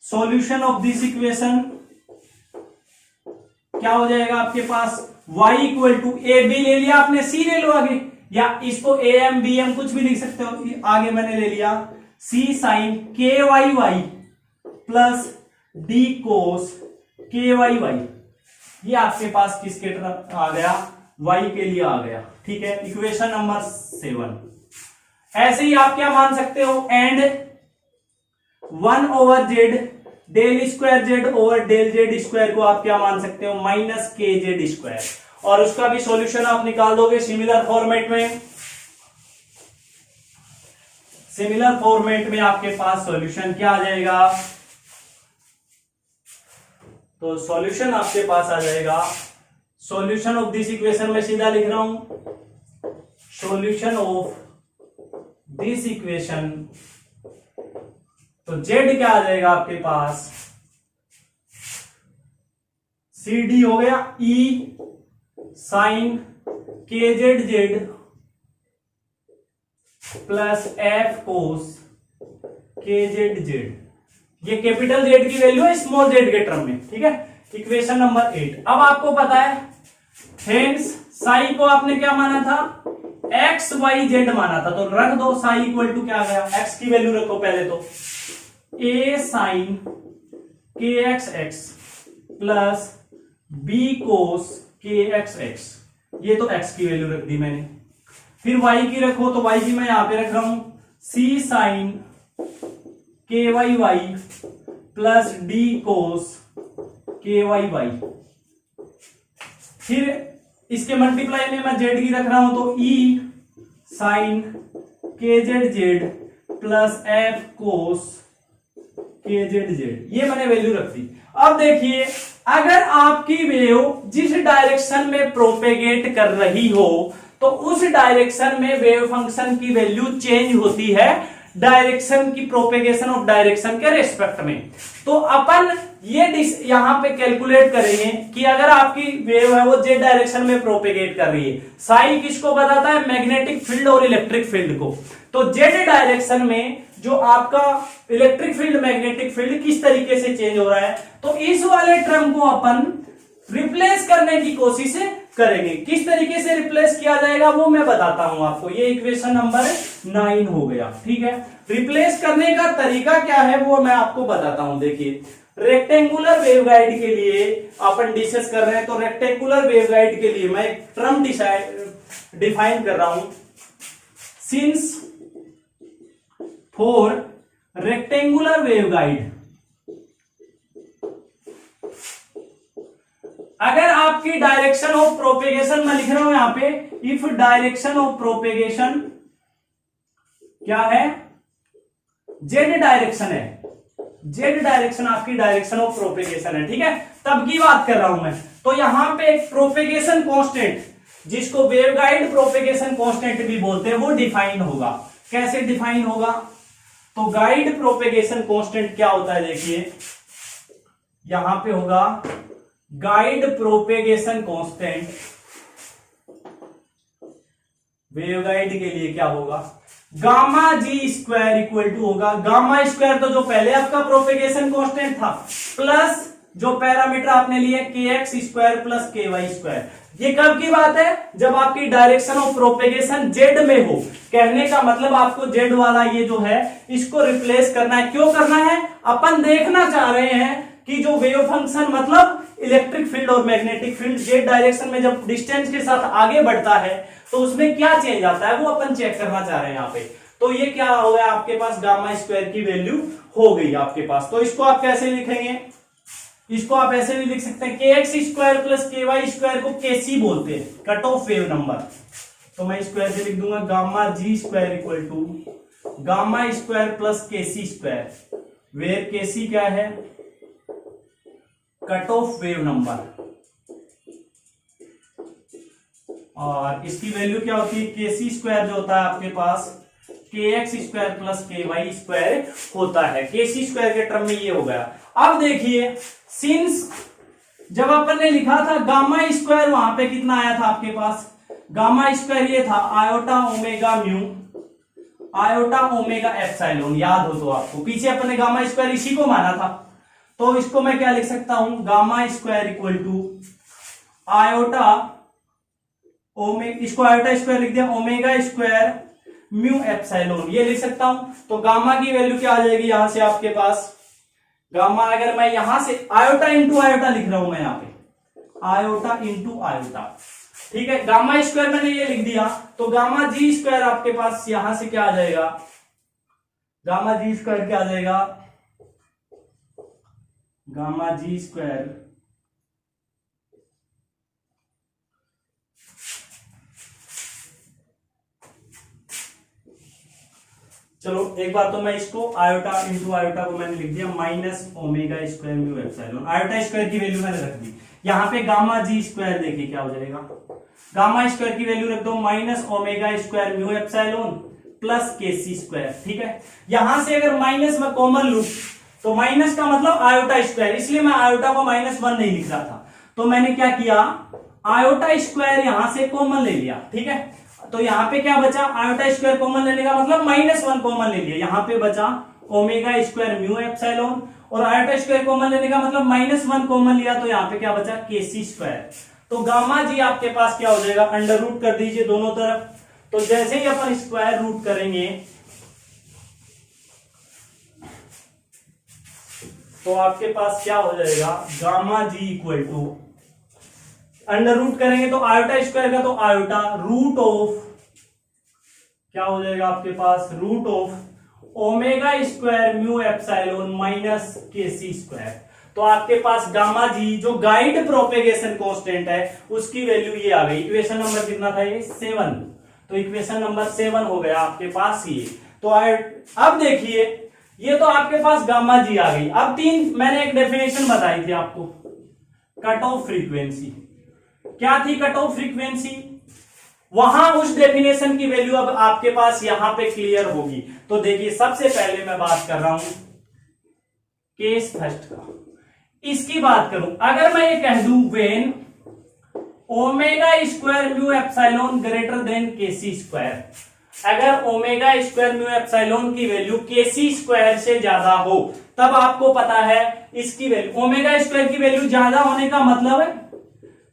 सॉल्यूशन ऑफ दिस इक्वेशन क्या हो जाएगा आपके पास, y equal to a b ले लिया आपने, सी ले लो आगे, या इसको ए एम बी एम कुछ भी लिख सकते हो, आगे मैंने ले लिया सी साइन के Y Y plus d cos के वाई वाई। ये आपके पास किसके तरफ आ गया, y के लिए आ गया। ठीक है, इक्वेशन नंबर 7। ऐसे ही आप क्या मान सकते हो, and 1/z del square Z over del Z square को आप क्या मान सकते हो, माइनस के जेड स्क्वायर, और उसका भी सॉल्यूशन आप निकाल दोगे सिमिलर फॉर्मेट में। सिमिलर फॉर्मेट में आपके पास सॉल्यूशन क्या आ जाएगा, तो सॉल्यूशन आपके पास आ जाएगा, सॉल्यूशन ऑफ दिस इक्वेशन में सीधा लिख रहा हूं, सॉल्यूशन ऑफ दिस इक्वेशन, तो z क्या आ जाएगा आपके पास, सी डी हो गया e साइन के Z Z plus F cos के जेड जेड। ये कैपिटल जेड की वैल्यू है स्मॉल जेड के टर्म में। ठीक है, इक्वेशन नंबर 8। अब आपको पता है हेंस साई को आपने क्या माना था, एक्स वाई जेड माना था, तो रख दो साई इक्वल टू क्या आ गया, एक्स की वैल्यू रखो पहले तो, ए sine k x x plus b cos k x x, ये तो एक्स की वैल्यू रख दी मैंने। फिर वाई की रखो, तो वाई की मैं यहां पे रख रहा हूं सी साइन के Y Y plus d cos के वाई वाई। फिर इसके मल्टीप्लाई में मैं जेड की रख रहा हूं, तो ई साइन के Z Z plus F cos के जेड जेड, ये मैंने वैल्यू रख दी। अब देखिए, अगर आपकी वेव जिस डायरेक्शन में प्रोपेगेट कर रही हो, तो उस डायरेक्शन में वेव फंक्शन की वैल्यू चेंज होती है डायरेक्शन की, प्रोपेगेशन ऑफ डायरेक्शन के रेस्पेक्ट में। तो अपन ये यहां पे कैलकुलेट करेंगे कि अगर आपकी वेव है वो जेड डायरेक्शन में प्रोपेगेट कर रही है, साई किसको बताता है, मैग्नेटिक फील्ड और इलेक्ट्रिक फील्ड को। तो जेड डायरेक्शन में जो आपका इलेक्ट्रिक फील्ड मैग्नेटिक फील्ड किस तरीके से चेंज हो रहा है, तो इस वाले टर्म को अपन रिप्लेस करने की कोशिश करेंगे। किस तरीके से रिप्लेस किया जाएगा वो मैं बताता हूं आपको। ये इक्वेशन नंबर 9 हो गया। ठीक है, रिप्लेस करने का तरीका क्या है वो मैं आपको बताता हूं। देखिए, रेक्टेंगुलर वेवगाइड के लिए अपन डिस्कस कर रहे हैं, तो रेक्टेंगुलर वेवगाइड के लिए मैं एक टर्म डिफाइन कर रहा हूं, सिंस फॉर रेक्टेंगुलर वेवगाइड, अगर आपकी डायरेक्शन ऑफ प्रोपेगेशन मैं लिख रहा हूं यहां पे, इफ डायरेक्शन ऑफ प्रोपेगेशन क्या है, जेड डायरेक्शन है, जेड डायरेक्शन आपकी डायरेक्शन ऑफ प्रोपेगेशन है। ठीक है, तब की बात कर रहा हूं मैं। तो यहां पे एक प्रोपेगेशन कांस्टेंट, जिसको वेवगाइड प्रोपेगेशन कांस्टेंट भी बोलते हैं, वो डिफाइन होगा। कैसे डिफाइन होगा, तो गाइड प्रोपेगेशन कांस्टेंट क्या होता है, देखिए यहां पे होगा गाइड प्रोपेगेशन कांस्टेंट, वेवगाइड के लिए क्या होगा, gamma ji square equal to होगा, गामा स्क्वायर तो जो पहले आपका प्रोपेगेशन कांस्टेंट था, प्लस जो पैरामीटर आपने लिए k x square plus k y square. ये कब की बात है, जब आपकी डायरेक्शन ऑफ प्रोपेगेशन जेड में हो। कहने का मतलब आपको जेड वाला ये जो है इसको रिप्लेस करना है। क्यों करना है, अपन देखना चाह रहे हैं कि जो वेव फंक्शन मतलब इलेक्ट्रिक फील्ड और मैग्नेटिक फील्ड जेड डायरेक्शन में जब डिस्टेंस के साथ आगे बढ़ता है तो उसमें क्या चेंज आता है वो अपन चेक करना चाह रहे हैं यहाँ पे। तो ये क्या हो गया, आपके पास गामा स्क्वायर की वैल्यू हो गई आपके पास। तो इसको आप कैसे लिखेंगे, इसको आप ऐसे भी लिख सकते हैं, के x square plus k y square को केसी बोलते हैं, कट ऑफ वेव नंबर। तो मैं इसको ऐसे लिख दूंगा, gamma ji square equal to gamma square plus KC square, where KC क्या है, कट ऑफ वेव नंबर। और इसकी वैल्यू क्या होती है, के सी स्क्वायर जो होता है आपके पास के x square plus k y square होता है। के सी स्क्वायर के टर्म में ये हो गया। अब देखिए सिंस जब अपन ने लिखा था गामा स्क्वायर, वहां पे कितना आया था आपके पास, गामा स्क्वायर ये था iota omega mu iota omega epsilon, याद हो तो आपको, पीछे अपन ने गामा स्क्वायर इसी को माना था। तो इसको मैं क्या लिख सकता हूं, gamma square equal to iota इसको आयोटा स्क्वायर लिख दिया, ओमेगा स्क्वायर म्यू एप्सिलॉन, ये लिख सकता हूं। तो गामा की वैल्यू क्या आ जाएगी यहां से आपके पास, गामा अगर मैं यहां से आयोटा इंटू आयोटा लिख रहा हूं, मैं यहां पे आयोटा इंटू आयोटा, ठीक है, गामा स्क्वायर मैंने ये लिख दिया, तो गामा जी स्क्वायर आपके पास यहां से क्या आ जाएगा, गामा जी स्क्वायर क्या आ जाएगा, गामा जी स्क्वायर चलो एक बात, तो मैं इसको आयोटा इंटू आयोटा को मैंने लिख दिया minus omega square mu epsilon, iota square की वैल्यू मैंने रख दी। यहां पे गामा जी स्क्वायर देखिए क्या हो जाएगा, गामा स्क्वायर की वैल्यू रख दो minus omega square mu epsilon plus के सी स्क्वायर, ठीक है। यहां से अगर माइनस में कॉमन लूं तो माइनस का मतलब आयोटा स्क्वायर, इसलिए मैं आयोटा को -1 नहीं लिख रहा था, तो मैंने क्या किया, आयोटा स्क्वायर यहां से कॉमन ले लिया, ठीक है। तो यहां पे क्या बचा, आयोटा स्क्वायर कॉमन लेने का मतलब -1 कॉमन ले लिया, यहां पे बचा ओमेगा स्क्वायर म्यू एप्सिलॉन, और आयोटा स्क्वायर कॉमन लेने का मतलब -1 कॉमन लिया, तो यहां पे क्या बचा, के सी स्क्वायर। तो गामा जी आपके पास क्या हो जाएगा, अंडर रूट कर दीजिए दोनों तरफ, तो जैसे ही अपन स्क्वायर रूट करेंगे तो आपके पास क्या हो जाएगा, gamma g equal to under root करेंगे तो आयोटा स्क्वायर का, तो आयोटा रूट ऑफ क्या हो जाएगा आपके पास, root of omega square mu epsilon minus K C square. तो आपके पास गामा जी जो गाइड प्रोपेगेशन कांस्टेंट है उसकी वैल्यू ये आ गई। इक्वेशन नंबर कितना था ये, 7। तो इक्वेशन नंबर 7 हो गया आपके पास ये। तो अब देखिए ये तो आपके पास गामा जी आ गई। अब मैंने एक डेफिनेशन बताई थी आपको, कट ऑफ फ्रीक्वेंसी। क्या थी कट ऑफ फ्रीक्वेंसी, वहां उस डेफिनेशन की वैल्यू अब आपके पास यहां पे क्लियर होगी। तो देखिए सबसे पहले मैं बात कर रहा हूं केस फर्स्ट का, इसकी बात करूं, अगर मैं ये कह दूं when omega square mu epsilon greater than के सी स्क्वायर, अगर ओमेगा स्क्वायर म्यू एप्सिलॉन की वैल्यू के सी स्क्वायर से ज्यादा हो, तब आपको पता है इसकी वैल्यू, ओमेगा स्क्वायर की वैल्यू ज्यादा होने का मतलब है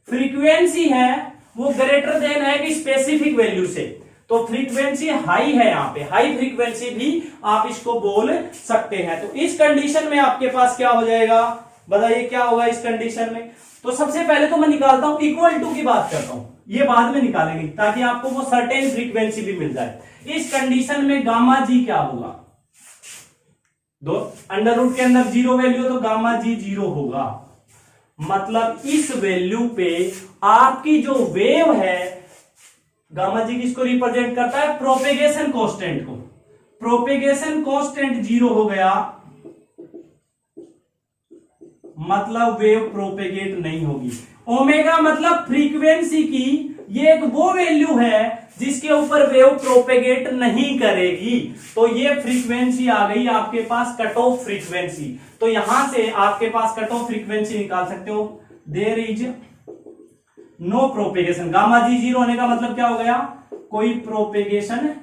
फ्रीक्वेंसी है वो ग्रेटर देन है कि स्पेसिफिक वैल्यू से। तो फ्रीक्वेंसी हाई है, यहां पे हाई फ्रीक्वेंसी भी आप इसको बोल सकते हैं। तो इस कंडीशन में आपके पास क्या हो जाएगा, बताइए क्या होगा इस कंडीशन में। तो सबसे पहले तो मैं निकालता हूं इक्वल टू की बात करता हूं, ये बाद में निकालेंगे ताकि आपको वो सर्टेन फ्रीक्वेंसी भी मिल जाए। इस कंडीशन में गामा जी क्या होगा, दो अंडर रूट के अंदर 0 वैल्यू, तो गामा जी 0 होगा। मतलब इस वैल्यू पे आपकी जो वेव है, गामा जी किसको रिप्रेजेंट करता है, प्रोपेगेशन कांस्टेंट को। प्रोपेगेशन कांस्टेंट 0 हो गया, मतलब वेव प्रोपेगेट नहीं होगी। ओमेगा मतलब फ्रीक्वेंसी की ये एक वो वैल्यू है जिसके ऊपर वेव प्रोपेगेट नहीं करेगी। तो ये फ्रीक्वेंसी आ गई आपके पास कट ऑफ फ्रीक्वेंसी। तो यहां से आपके पास कट ऑफ फ्रीक्वेंसी निकाल सकते हो, there is no propagation. Gamma G 0 होने का मतलब क्या हो गया, कोई प्रोपेगेशन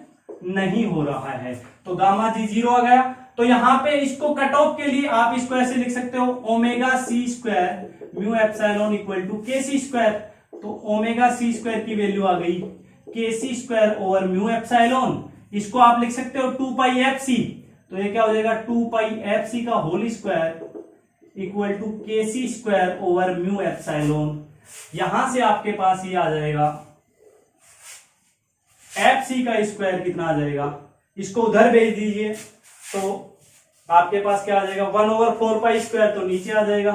नहीं हो रहा है। तो गामा जी 0 आ गया। तो यहां पे इसको कट ऑफ के लिए आप इसको ऐसे लिख सकते हो, omega c square mu epsilon equal to k C square. तो ओमेगा सी स्क्वायर की वैल्यू आ गई के सी स्क्वायर ओवर म्यू एप्सिलॉन। इसको आप लिख सकते हो 2 पाई एफ सी। तो ये क्या हो जाएगा, 2 पाई एफ सी का whole square equal to k C square over mu epsilon. यहां से आपके पास ये आ जाएगा एफ सी का स्क्वायर कितना आ जाएगा, इसको उधर भेज दीजिए तो आपके पास क्या आ जाएगा, 1/4 पाई स्क्वायर, तो नीचे आ जाएगा।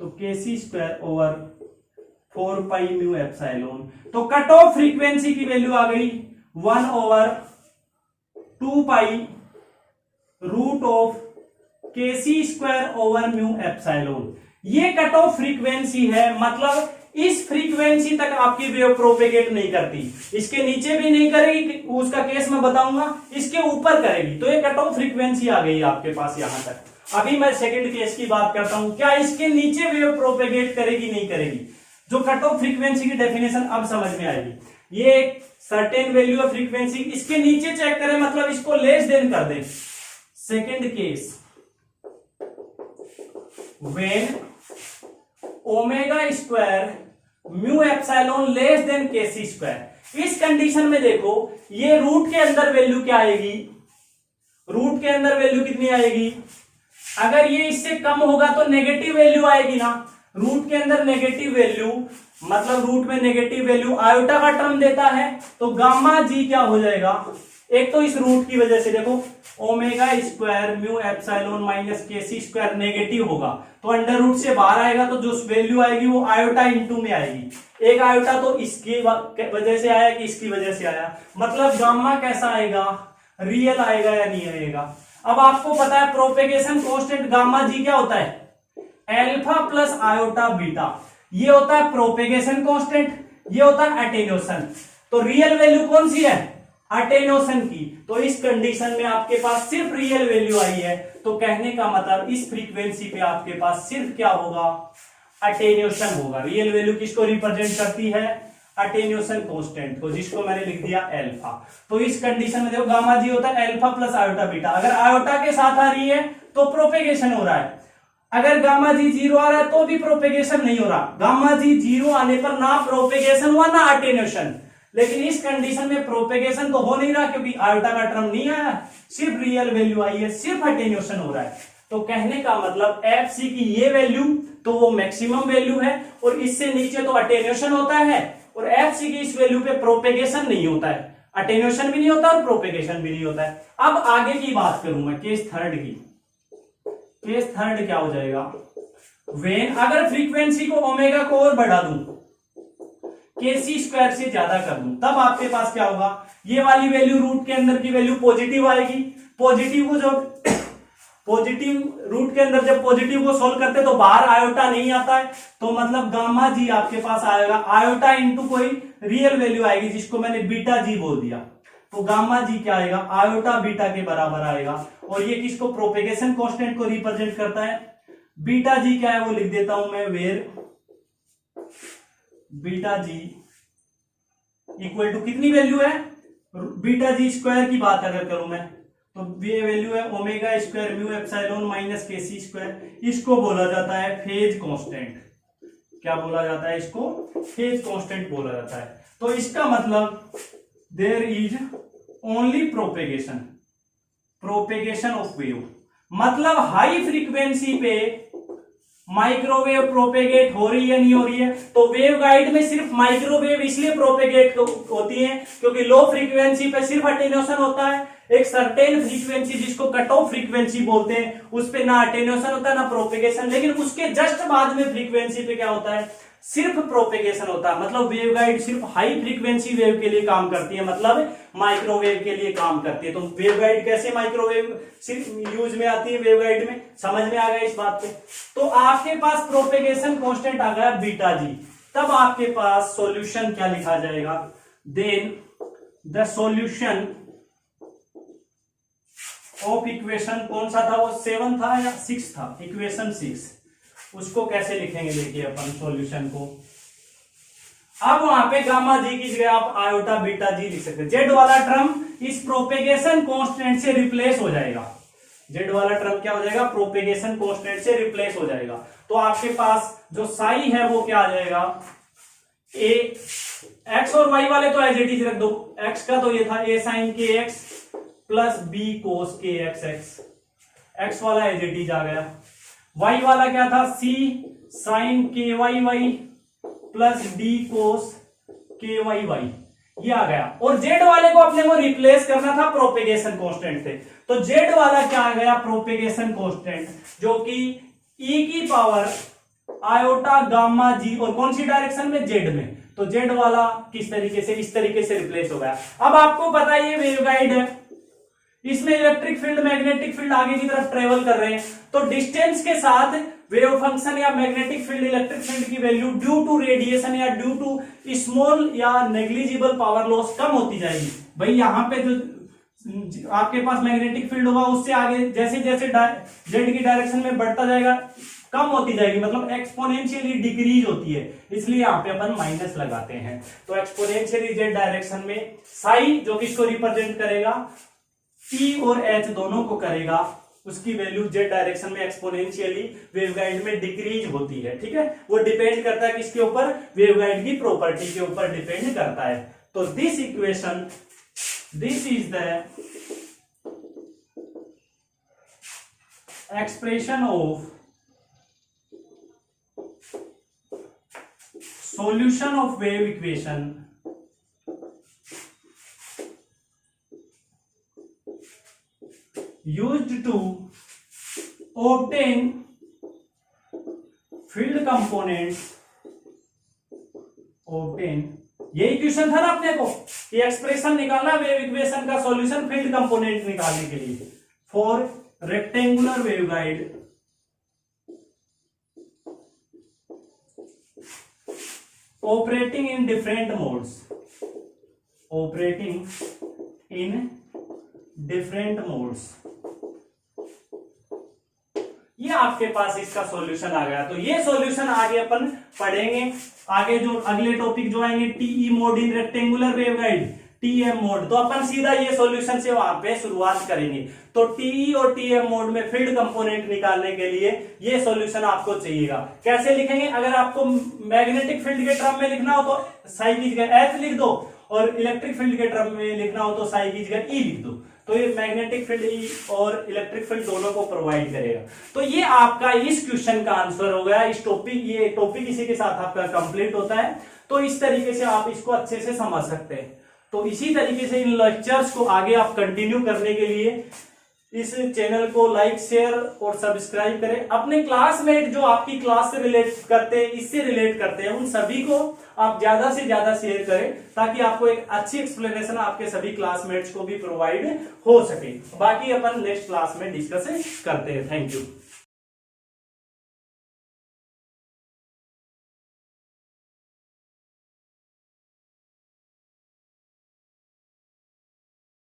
तो के सी square over 4 pi mu epsilon. तो कट ऑफ फ्रीक्वेंसी की वैल्यू आ गई 1/2 pi root of K C square over mu epsilon. ये कट ऑफ फ्रीक्वेंसी है, मतलब इस फ्रीक्वेंसी तक आपकी वेव प्रोपेगेट नहीं करती, इसके नीचे भी नहीं करेगी, उसका केस मैं बताऊंगा, इसके ऊपर करेगी। तो ये कट ऑफ फ्रीक्वेंसी आ गई आपके पास यहां तक। अभी मैं सेकंड केस की बात करता हूं, क्या इसके नीचे वेव प्रोपेगेट करेगी नहीं करेगी। जो कट ऑफ फ्रीक्वेंसी की डेफिनेशन अब समझ में आएगी। ये एक सर्टेन वैल्यू ऑफ फ्रीक्वेंसी, इसके नीचे चेक करें मतलब इसको लेस देन कर दें। Second case, when omega square mu epsilon less than k c square. इस कंडीशन में देखो ये रूट के अंदर वैल्यू क्या आएगी, रूट के अंदर वैल्यू कितनी आएगी, अगर ये इससे कम होगा तो नेगेटिव वैल्यू आएगी ना। रूट के अंदर नेगेटिव वैल्यू मतलब रूट में नेगेटिव वैल्यू आयोटा का टर्म देता है, तो गामा जी क्या हो जाएगा, एक तो इस रूट की वजह से देखो omega square mu epsilon minus KC square negative होगा तो अंडर रूट से बाहर आएगा, तो जो वैल्यू आएगी वो आयोटा इंटू में आएगी। एक आयोटा तो इसकी वजह से आया कि इसकी वजह से आया, मतलब गामा कैसा आएगा, रियल आएगा या नहीं आएगा। अब आपको पता है प्रोपेगेशन कांस्टेंट गामा जी क्या होता है, एल्फा प्लस आयोटा बीटा। ये होता है प्रोपेगेशन कांस्टेंट, ये होता है अटेन्यूएशन। तो रियल वैल्यू कौन सी है, अटेन्यूएशन की। तो इस कंडीशन में आपके पास सिर्फ रियल वैल्यू आई है, तो कहने का मतलब इस फ्रीक्वेंसी पे आपके पास सिर्फ क्या होगा, अटेन्यूएशन होगा। रियल वैल्यू किसको रिप्रेजेंट करती है, अटेन्यूएशन कांस्टेंट को, जिसको मैंने लिख दिया एल्फा। तो इस कंडीशन में देखो गामा जी होता है एल्फा प्लस आयोटा बीटा। अगर आयोटा के साथ आ रही है तो प्रोपेगेशन हो रहा है, अगर गामा जी जीरो आ रहा है तो भी प्रोपेगेशन नहीं हो रहा। गामा जी जीरो आने पर ना प्रोपेगेशन हुआ ना अटेन्यूएशन, लेकिन इस कंडीशन में प्रोपेगेशन तो हो नहीं रहा क्योंकि आयोटा का टर्म नहीं आया, सिर्फ रियल वैल्यू आई है, सिर्फ अटेन्यूएशन हो रहा है। तो कहने का मतलब एफ सी की ये वैल्यू तो वो मैक्सिमम वैल्यू है और इससे नीचे तो अटेन्यूएशन होता है, और एफ सी की इस वैल्यू पे प्रोपेगेशन नहीं होता है, अटेन्यूएशन भी नहीं होता और प्रोपेगेशन भी नहीं होता है। अब आगे की बात करूं मैं केस थर्ड की। केस थर्ड क्या हो जाएगा, वेन अगर फ्रीक्वेंसी को ओमेगा को और बढ़ा दूं, केसी स्क्वायर से ज्यादा कर दूं, तब आपके पास क्या होगा, ये वाली वैल्यू रूट के अंदर की वैल्यू पॉजिटिव आएगी। पॉजिटिव को जब पॉजिटिव रूट के अंदर जब पॉजिटिव को सोल्व करते तो बाहर आयोटा नहीं आता है, तो मतलब गामा जी आपके पास आएगा आयोटा इंटू कोई रियल वैल्यू आएगी जिसको मैंने बीटा जी बोल दिया। तो गामा जी क्या आएगा, आयोटा बीटा के बराबर आएगा। और ये किसको, प्रोपेगेशन कांस्टेंट को रिप्रेजेंट करता है। बीटा जी क्या है वो लिख देता हूं मैं, where beta G equal to कितनी वैल्यू है, बीटा जी स्क्वायर की बात अगर करूं मैं तो ये वैल्यू है omega square mu epsilon minus KC square. इसको बोला जाता है फेज कांस्टेंट। क्या बोला जाता है इसको, फेज कांस्टेंट बोला जाता है। तो इसका मतलब there is only propagation, propagation of wave, मतलब हाई फ्रीक्वेंसी पे माइक्रोवेव प्रोपेगेट हो रही है नहीं हो रही है। तो वेव गाइड में सिर्फ माइक्रोवेव इसलिए प्रोपेगेट होती है क्योंकि लो फ्रीक्वेंसी पे सिर्फ अटेन्यूएशन होता है। एक सर्टेन फ्रीक्वेंसी जिसको कट ऑफ फ्रीक्वेंसी बोलते हैं उस पे ना अटेन्यूएशन होता है ना प्रोपेगेशन, लेकिन उसके जस्ट बाद में फ्रीक्वेंसी पे क्या होता है, सिर्फ प्रोपेगेशन होता है। मतलब वेव गाइड सिर्फ हाई फ्रीक्वेंसी वेव के लिए काम करती है, मतलब माइक्रोवेव के लिए काम करती है। तो वेव गाइड कैसे माइक्रोवेव सिर्फ यूज में आती है, वेव गाइड में, समझ में आ गया इस बात पे। तो आपके पास प्रोपेगेशन कांस्टेंट आ गया बीटा जी, तब आपके पास सॉल्यूशन क्या लिखा जाएगा, then the solution of equation कौन सा था वो, 7 था या 6 था, इक्वेशन 6, उसको कैसे लिखेंगे देखिए अपन सॉल्यूशन को। अब वहां पे गामा जी की जगह आप आयोटा बीटा जी लिख सकते हैं। जेड वाला टर्म इस प्रोपेगेशन कांस्टेंट से रिप्लेस हो जाएगा, जेड वाला टर्म क्या हो जाएगा, प्रोपेगेशन कांस्टेंट से रिप्लेस हो जाएगा। तो आपके पास जो साई है वो क्या आ जाएगा, ए एक्स और वाई वाले तो एज इट इज रख दो। एक्स का तो ये था ए sine k x plus b cos k x, x वाला एज इट इज आ गया। वाई वाला क्या था, सी साइन के Y Y plus d cos के वाई वाई, ये आ गया। और जेड वाले को अपने को रिप्लेस करना था प्रोपेगेशन कांस्टेंट से, तो जेड वाला क्या आ गया, प्रोपेगेशन कांस्टेंट, जो कि ई की पावर आयोटा गामा जी, और कौन सी डायरेक्शन में, जेड में। तो जेड वाला किस तरीके से, इस तरीके से रिप्लेस हो गया। अब आपको पता है ये वेवगाइड है, इसमें इलेक्ट्रिक फील्ड मैग्नेटिक फील्ड आगे की तरफ ट्रेवल कर रहे हैं, तो डिस्टेंस के साथ वेव फंक्शन या मैग्नेटिक फील्ड इलेक्ट्रिक फील्ड की वैल्यू ड्यू टू रेडिएशन या ड्यू टू स्मॉल या नेग्लिजिबल पावर लॉस कम होती जाएगी। भाई यहाँ पे जो आपके पास मैग्नेटिक फील्ड होगा उससे आगे जैसे जैसे जेड की डायरेक्शन में बढ़ता जाएगा कम होती जाएगी, मतलब एक्सपोनेंशियली डिक्रीज होती है, इसलिए यहाँ पे अपन माइनस लगाते हैं। तो एक्सपोनेंशियली जेड डायरेक्शन में साई जो किसको रिप्रेजेंट करेगा, ई और एच दोनों को करेगा, उसकी वैल्यू जेड डायरेक्शन में एक्सपोनेंशियली वेवगाइड में डिक्रीज होती है। ठीक है, वो डिपेंड करता है किसके ऊपर, वेवगाइड की प्रॉपर्टी के ऊपर डिपेंड करता है। तो this equation, this is the expression of solution of wave equation used to obtain field components, obtain, ये इक्वेशन था ना अपने को कि एक्सप्रेशन निकालना वेव इक्वेशन का सॉल्यूशन फील्ड कंपोनेंट निकालने के लिए for rectangular waveguide operating in different modes, operating in different modes। ये आपके पास इसका सॉल्यूशन आ गया। तो ये सॉल्यूशन आगे अपन पढ़ेंगे, आगे जो अगले टॉपिक जो आएंगे TE mode in rectangular waveguide, TM mode, तो अपन सीधा ये सॉल्यूशन से वहां पे शुरुआत करेंगे। तो टीई और टीएम मोड में फील्ड कंपोनेंट निकालने के लिए ये सॉल्यूशन आपको चाहिएगा। कैसे लिखेंगे, अगर आपको मैग्नेटिक फील्ड के टर्म में लिखना हो तो साई की जगह एच लिख दो, और इलेक्ट्रिक फील्ड के टर्म में लिखना हो तो साई की जगह ई लिख दो। तो ये मैग्नेटिक फील्ड ई और इलेक्ट्रिक फील्ड दोनों को प्रोवाइड करेगा। तो ये आपका इस क्वेश्चन का आंसर हो गया। इस टॉपिक, ये टॉपिक इसी के साथ आपका कंप्लीट होता है। तो इस तरीके से आप इसको अच्छे से समझ सकते हैं। तो इसी तरीके से इन लेक्चर्स को आगे आप कंटिन्यू करने के लिए इस चैनल को लाइक, शेयर और सब्सक्राइब करें। अपने क्लासमेट जो आपकी क्लास से रिलेट करते हैं, इससे रिलेट करते हैं, उन सभी को आप ज्यादा से ज्यादा शेयर करें, ताकि आपको एक अच्छी एक्सप्लेनेशन आपके सभी क्लासमेट्स को भी प्रोवाइड हो सके। बाकी अपन नेक्स्ट क्लास में डिस्कस करते हैं। Thank you.